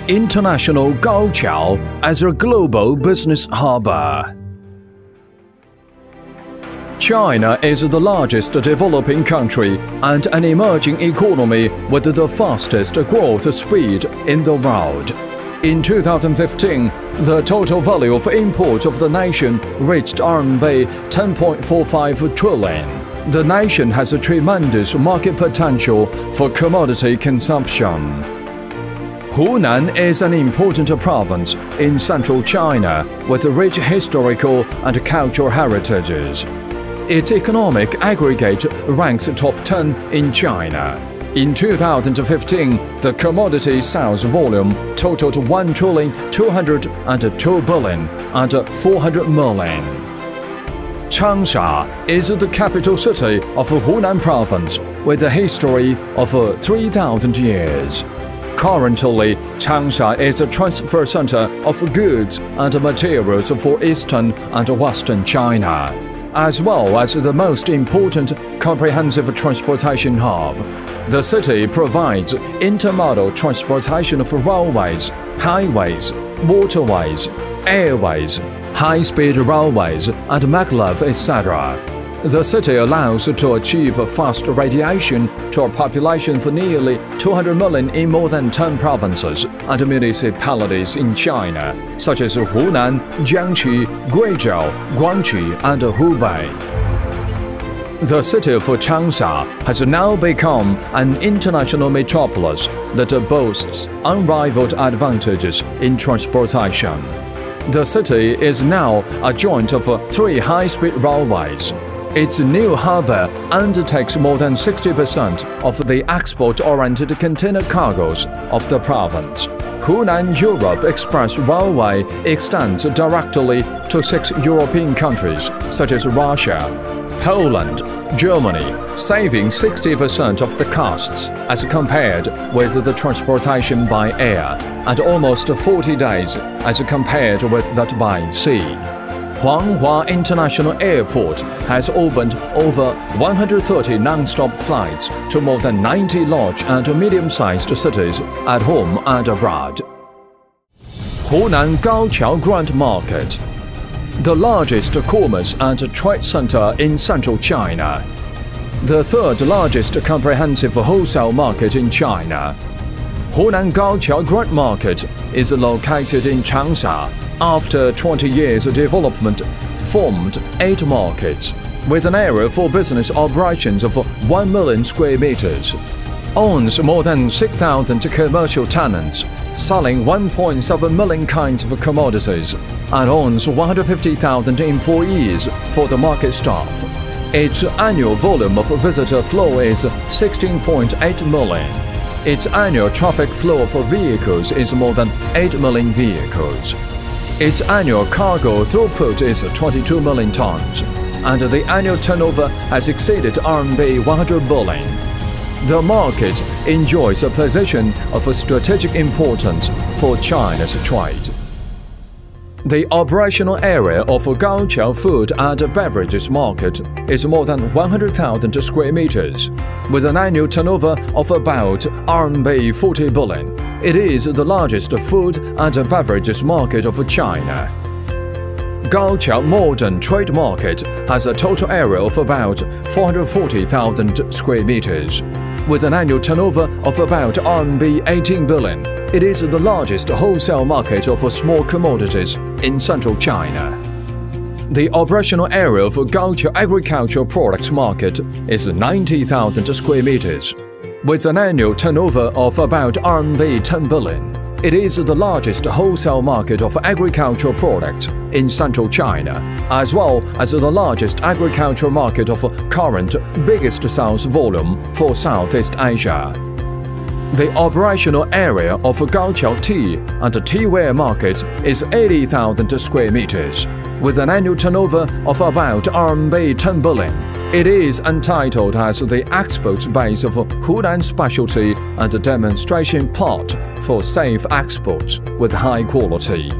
International Gaoqiao as a global business harbor. China is the largest developing country and an emerging economy with the fastest growth speed in the world. In 2015, the total value of imports of the nation reached RMB 10.45 trillion. The nation has a tremendous market potential for commodity consumption. Hunan is an important province in central China with rich historical and cultural heritages. Its economic aggregate ranks top 10 in China. In 2015, the commodity sales volume totaled 1,202 billion and 400 million. Changsha is the capital city of Hunan Province with a history of 3,000 years. Currently, Changsha is a transfer center of goods and materials for eastern and western China, as well as the most important comprehensive transportation hub. The city provides intermodal transportation of railways, highways, waterways, airways, high-speed railways, and maglev, etc. The city allows to achieve fast radiation to a population of nearly 200 million in more than 10 provinces and municipalities in China, such as Hunan, Jiangxi, Guizhou, Guangxi, and Hubei. The city of Changsha has now become an international metropolis that boasts unrivaled advantages in transportation. The city is now a joint of 3 high-speed railways. Its new harbor undertakes more than 60% of the export-oriented container cargoes of the province. Hunan-Europe Express Railway extends directly to 6 European countries such as Russia, Poland, Germany, saving 60% of the costs as compared with the transportation by air, and almost 40 days as compared with that by sea. Huanghua International Airport has opened over 130 non-stop flights to more than 90 large and medium-sized cities at home and abroad. Hunan Gaoqiao Grand Market, the largest commerce and trade center in central China, the third largest comprehensive wholesale market in China. Hunan Gaoqiao Grand Market is located in Changsha. After 20 years of development, formed 8 markets, with an area for business operations of 1 million square meters, owns more than 6,000 commercial tenants, selling 1.7 million kinds of commodities, and owns 150,000 employees for the market staff. Its annual volume of visitor flow is 16.8 million. Its annual traffic flow of vehicles is more than 8 million vehicles. Its annual cargo throughput is 22 million tons, and the annual turnover has exceeded RMB 100 billion. The market enjoys a position of strategic importance for China's trade. The operational area of Gaoqiao Food and Beverages Market is more than 100,000 square meters, with an annual turnover of about RMB 40 billion. It is the largest food and beverages market of China. Gaoqiao Modern Trade Market has a total area of about 440,000 square meters, with an annual turnover of about RMB 18 billion. It is the largest wholesale market of small commodities in central China. The operational area of Gaoqiao Agricultural Products Market is 90,000 square meters, with an annual turnover of about RMB 10 billion. It is the largest wholesale market of agricultural products in central China, as well as the largest agricultural market of current biggest sales volume for Southeast Asia. The operational area of Gaoqiao Tea and Teaware Market is 80,000 square meters, with an annual turnover of about RMB 10 billion. It is entitled as the export base of Hunan Specialty and Demonstration Plant for safe exports with high quality.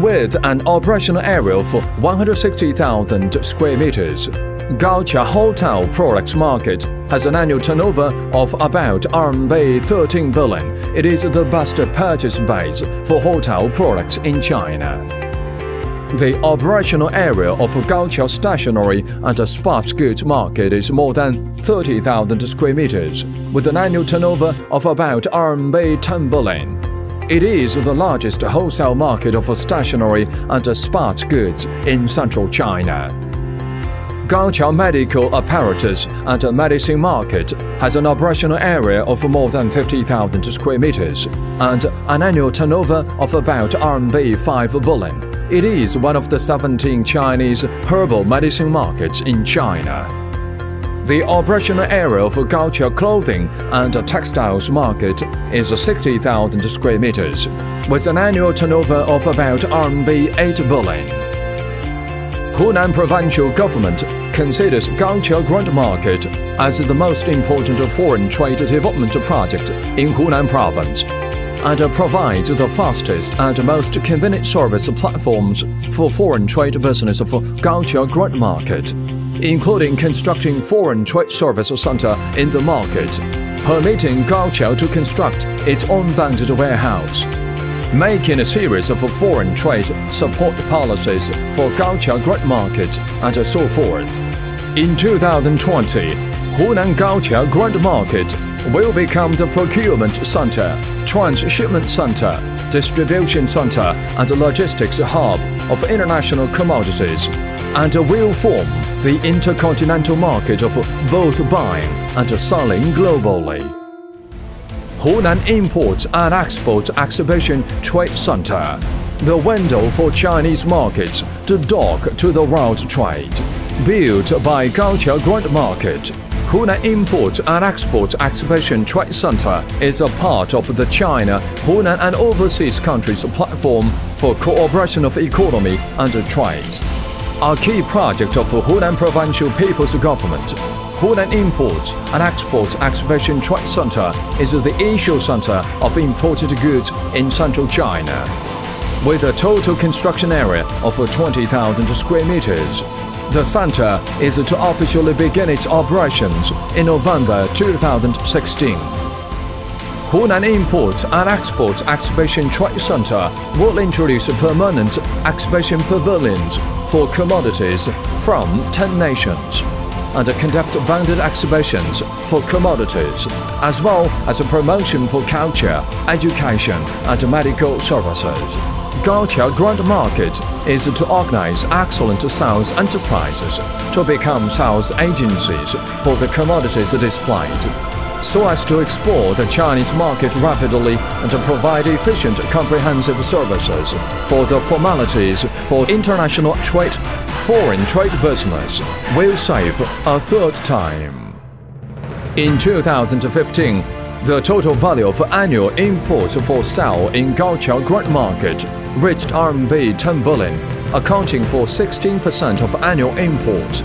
With an operational area of 160,000 square meters, Gaoqiao Hotel Products Market has an annual turnover of about RMB 13 billion. It is the best purchase base for hotel products in China. The operational area of Gaoqiao stationery and sports goods market is more than 30,000 square meters, with an annual turnover of about RMB 10 billion. It is the largest wholesale market of stationery and sports goods in central China. Gaoqiao Medical Apparatus and Medicine Market has an operational area of more than 50,000 square meters and an annual turnover of about RMB 5 billion. It is one of the 17 Chinese herbal medicine markets in China. The operational area of Gaoqiao Clothing and Textiles Market is 60,000 square meters, with an annual turnover of about RMB 8 billion. Hunan Provincial Government considers Gaoqiao Grand Market as the most important foreign trade development project in Hunan Province, and provides the fastest and most convenient service platforms for foreign trade business of Gaoqiao Grand Market, including constructing foreign trade service center in the market, permitting Gaoqiao to construct its own banded warehouse, making a series of foreign trade support policies for Gaoqiao Grand Market, and so forth. In 2020, Hunan Gaoqiao Grand Market will become the procurement center, transshipment center, distribution center, and logistics hub of international commodities, and will form the intercontinental market of both buying and selling globally. Hunan Imports and Exports Exhibition Trade Center, the window for Chinese markets to dock to the world trade. Built by Gaoqiao Grand Market, Hunan Imports and Exports Exhibition Trade Center is a part of the China, Hunan and overseas countries platform for cooperation of economy and trade. A key project of Hunan Provincial People's Government, Hunan Imports and Exports Exhibition Trade Center is the issue center of imported goods in central China, with a total construction area of 20,000 square meters. The center is to officially begin its operations in November 2016. Hunan Imports and Exports Exhibition Trade Center will introduce permanent exhibition pavilions for commodities from 10 nations and conduct banded exhibitions for commodities, as well as a promotion for culture, education, and medical services. Gaoqiao Grand Market is to organize excellent sales enterprises to become sales agencies for the commodities displayed, so as to explore the Chinese market rapidly and to provide efficient, comprehensive services for the formalities for international trade. Foreign trade business will save a third time. In 2015, the total value of annual imports for sale in Gaoqiao Grand Market reached RMB 10 billion, accounting for 16% of annual imports.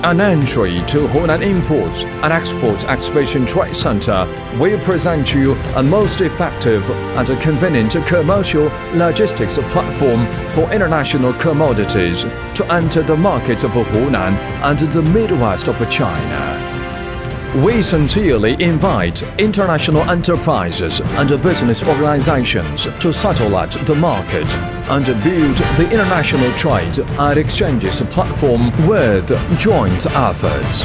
An entry to Hunan Imports and Exports Exhibition Trade Center will present you a most effective and convenient commercial logistics platform for international commodities to enter the markets of Hunan and the Midwest of China. We sincerely invite international enterprises and business organizations to settle at the market and build the international trade and exchanges platform with joint efforts.